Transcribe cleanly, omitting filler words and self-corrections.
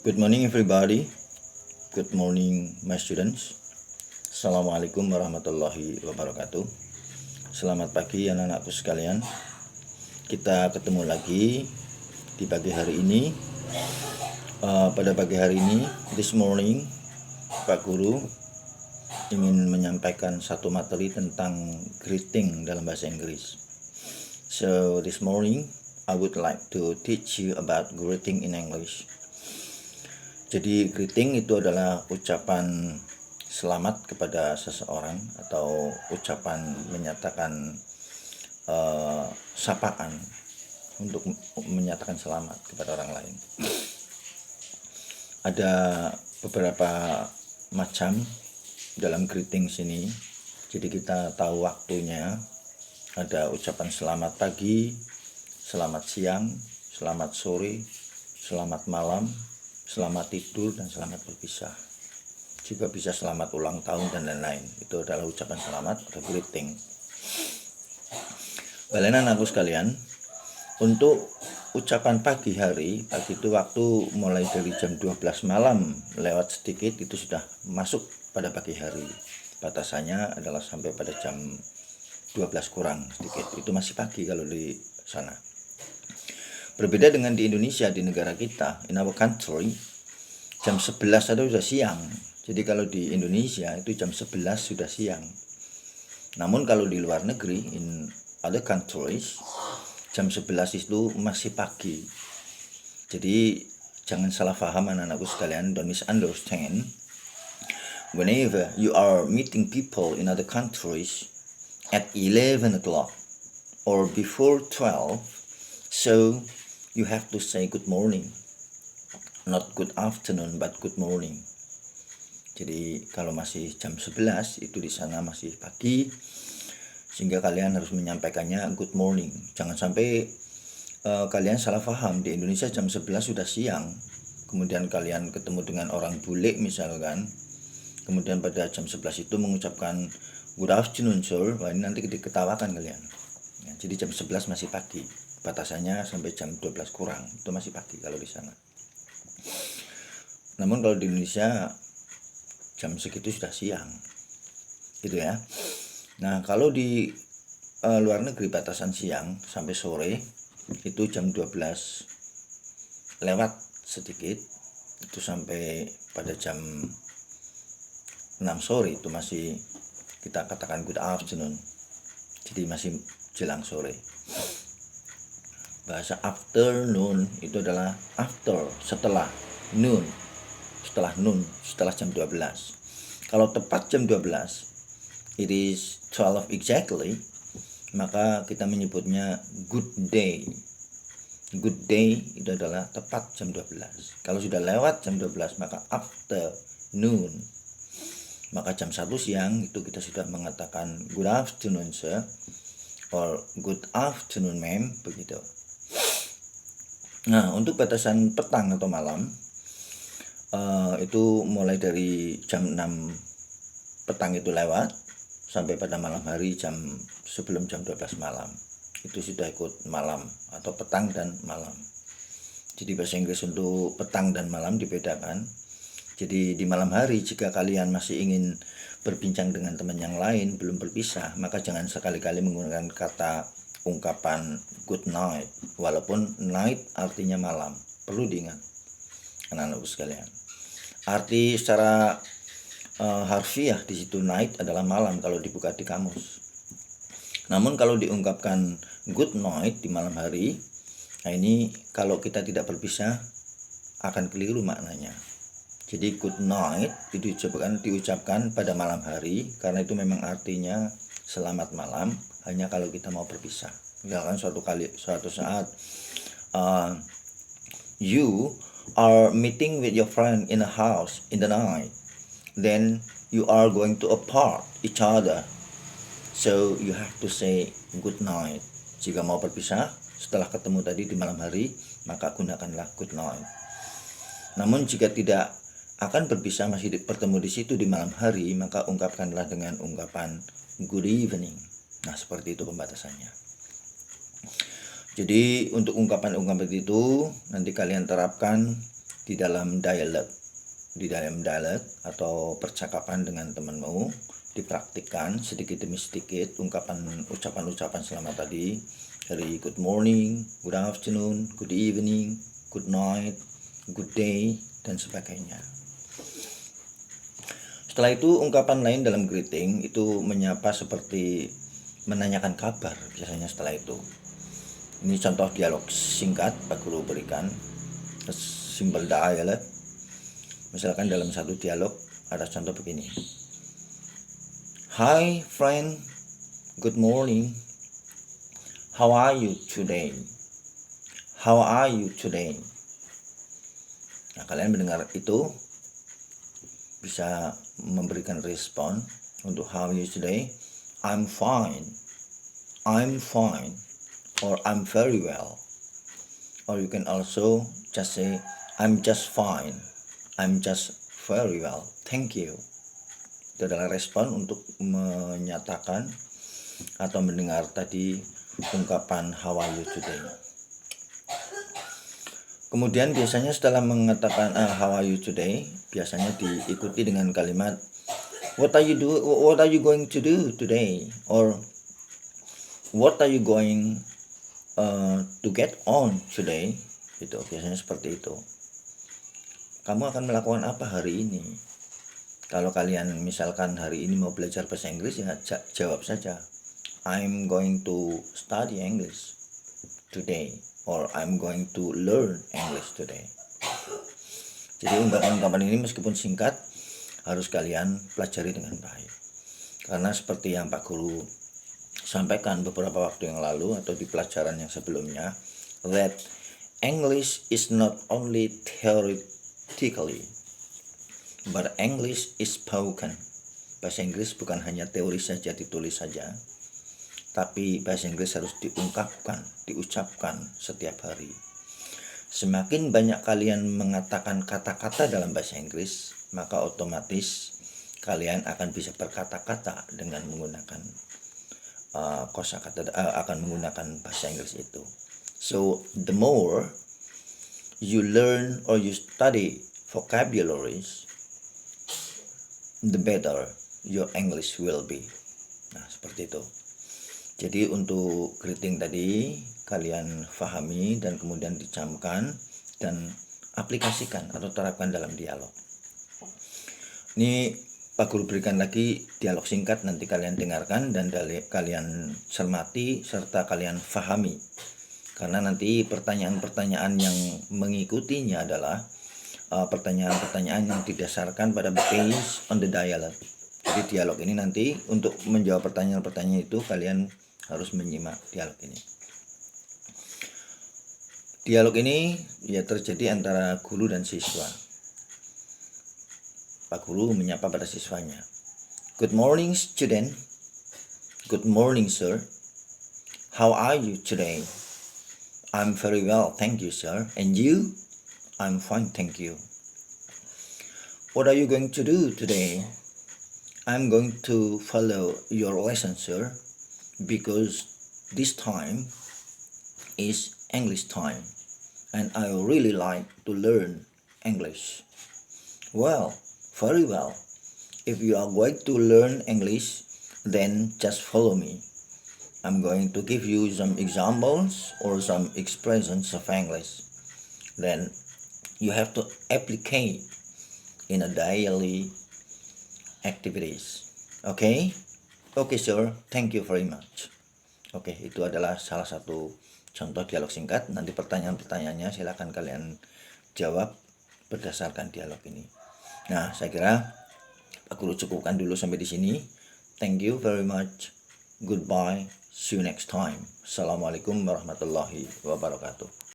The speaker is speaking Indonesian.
Good morning everybody. Good morning my students. Assalamualaikum warahmatullahi wabarakatuh. Selamat pagi anak-anakku sekalian. Kita ketemu lagi di pagi hari ini. Pada pagi hari ini, this morning, Pak Guru ingin menyampaikan satu materi tentang greeting dalam bahasa Inggris. So this morning, I would like to teach you about greeting in English. Jadi greeting itu adalah ucapan selamat kepada seseorang atau ucapan menyatakan sapaan untuk menyatakan selamat kepada orang lain. Ada beberapa macam dalam greeting sini. Jadi kita tahu waktunya. Ada ucapan selamat pagi, selamat siang, selamat sore, selamat malam, selamat tidur, dan selamat berpisah. Juga bisa selamat ulang tahun dan lain-lain. Itu adalah ucapan selamat atau greeting. Kalian anakku sekalian, untuk ucapan pagi hari, pagi itu waktu mulai dari jam 12 malam lewat sedikit itu sudah masuk pada pagi hari. Batasannya adalah sampai pada jam 12 kurang sedikit. Itu masih pagi kalau di sana. Berbeda dengan di Indonesia, di negara kita, in our country, jam 11 itu sudah siang. Jadi kalau di Indonesia itu jam 11 sudah siang. Namun kalau di luar negeri, in other countries, jam 11 itu masih pagi. Jadi jangan salah paham anak-anakku sekalian, don't misunderstand. Whenever you are meeting people in other countries at 11 o'clock or before 12, so you have to say good morning, not good afternoon but good morning. Jadi kalau masih jam 11 itu di sana masih pagi, sehingga kalian harus menyampaikannya good morning. Jangan sampai kalian salah paham, di Indonesia jam 11 sudah siang, kemudian kalian ketemu dengan orang bule misalkan, kemudian pada jam 11 itu mengucapkan good afternoon sir, wah ini nanti diketawakan kalian. Ya, jadi jam 11 masih pagi, batasannya sampai jam 12 kurang, itu masih pagi kalau di sana. Namun kalau di Indonesia jam segitu sudah siang, gitu ya. Nah kalau di luar negeri batasan siang sampai sore itu jam 12 lewat sedikit, itu sampai pada jam 6 sore itu masih kita katakan good afternoon, jadi masih jelang sore. Bahasa afternoon itu adalah after, setelah noon, setelah jam 12. Kalau tepat jam 12, it is 12 exactly, maka kita menyebutnya good day. Good day itu adalah tepat jam 12. Kalau sudah lewat jam 12 maka afternoon. Maka jam 1 siang itu kita sudah mengatakan good afternoon sir or good afternoon ma'am, begitu. Nah untuk batasan petang atau malam itu mulai dari jam 6 petang itu lewat sampai pada malam hari sebelum jam 12 malam. Itu sudah ikut malam atau petang dan malam. Jadi bahasa Inggris untuk petang dan malam dibedakan. Jadi di malam hari jika kalian masih ingin berbincang dengan teman yang lain belum berpisah, maka jangan sekali-kali menggunakan kata ungkapan good night, walaupun night artinya malam. Perlu diingat anak-anakku sekalian. Arti secara harfiah di situ night adalah malam kalau dibuka di kamus. Namun kalau diungkapkan good night di malam hari, nah ini kalau kita tidak berpisah akan keliru maknanya. Jadi good night itu diucapkan pada malam hari karena itu memang artinya selamat malam, hanya kalau kita mau berpisah. Misalkan suatu saat you are meeting with your friend in a house in the night, then you are going to apart each other, so you have to say good night. Jika mau berpisah setelah ketemu tadi di malam hari, maka gunakanlah good night. Namun jika tidak akan berpisah, masih bertemu di situ di malam hari, maka ungkapkanlah dengan ungkapan good evening. Nah seperti itu pembatasannya. Jadi untuk ungkapan-ungkapan itu nanti kalian terapkan di dalam dialog atau percakapan dengan temanmu, dipraktikkan sedikit demi sedikit ucapan-ucapan selamat tadi, dari good morning, good afternoon, good evening, good night, good day, dan sebagainya. Setelah itu ungkapan lain dalam greeting itu menyapa seperti menanyakan kabar biasanya setelah itu. Ini contoh dialog singkat Pak Guru berikan, simple dialog. Misalkan dalam satu dialog ada contoh begini. Hi friend, good morning. How are you today? How are you today? Nah, kalian mendengar itu bisa memberikan respon untuk how are you today. I'm fine. I'm fine. Or I'm very well. Or you can also just say I'm just fine. I'm just very well. Thank you. Itu adalah respon untuk menyatakan atau mendengar tadi ungkapan how are you today. Kemudian biasanya setelah mengatakan how are you today, biasanya diikuti dengan kalimat what are you going to do today, or what are you going to get on today. Itu biasanya seperti itu. Kamu akan melakukan apa hari ini? Kalau kalian misalkan hari ini mau belajar bahasa Inggris, ya jawab saja I'm going to study English today, or I'm going to learn English today. Jadi ungkapan-ungkapan ini meskipun singkat harus kalian pelajari dengan baik. Karena seperti yang Pak Guru sampaikan beberapa waktu yang lalu atau di pelajaran yang sebelumnya, that English is not only theoretically, but English is spoken. Bahasa Inggris bukan hanya teori saja, ditulis saja, tapi bahasa Inggris harus diungkapkan, diucapkan setiap hari. Semakin banyak kalian mengatakan kata-kata dalam bahasa Inggris, maka otomatis kalian akan bisa berkata-kata dengan menggunakan kosakata, akan menggunakan bahasa Inggris itu. So the more you learn or you study vocabularies, the better your English will be. Nah, seperti itu. Jadi untuk greeting tadi kalian fahami dan kemudian dicamkan dan aplikasikan atau terapkan dalam dialog. Ini Pak Guru berikan lagi dialog singkat, nanti kalian dengarkan dan kalian cermati serta kalian fahami. Karena nanti pertanyaan-pertanyaan yang mengikutinya adalah pertanyaan-pertanyaan yang didasarkan pada based on the dialogue. Jadi dialog ini nanti untuk menjawab pertanyaan-pertanyaan itu kalian harus menyimak dialog ini. Dialog ini ya terjadi antara guru dan siswa. Pak Guru menyapa pada siswanya. Good morning student. Good morning sir. How are you today? I'm very well, thank you sir. And you? I'm fine, thank you. What are you going to do today? I'm going to follow your lesson, sir, because this time is English time, and I really like to learn English. Well, very well. If you are going to learn English, then just follow me. I'm going to give you some examples or some expressions of English. Then you have to apply in a daily activities. Okay? Okay, sir. Thank you very much. Oke, itu adalah salah satu contoh dialog singkat. Nanti pertanyaan-pertanyaannya silakan kalian jawab berdasarkan dialog ini. Nah, saya kira Pak Guru cukupkan dulu sampai di sini. Thank you very much. Goodbye. See you next time. Assalamualaikum warahmatullahi wabarakatuh.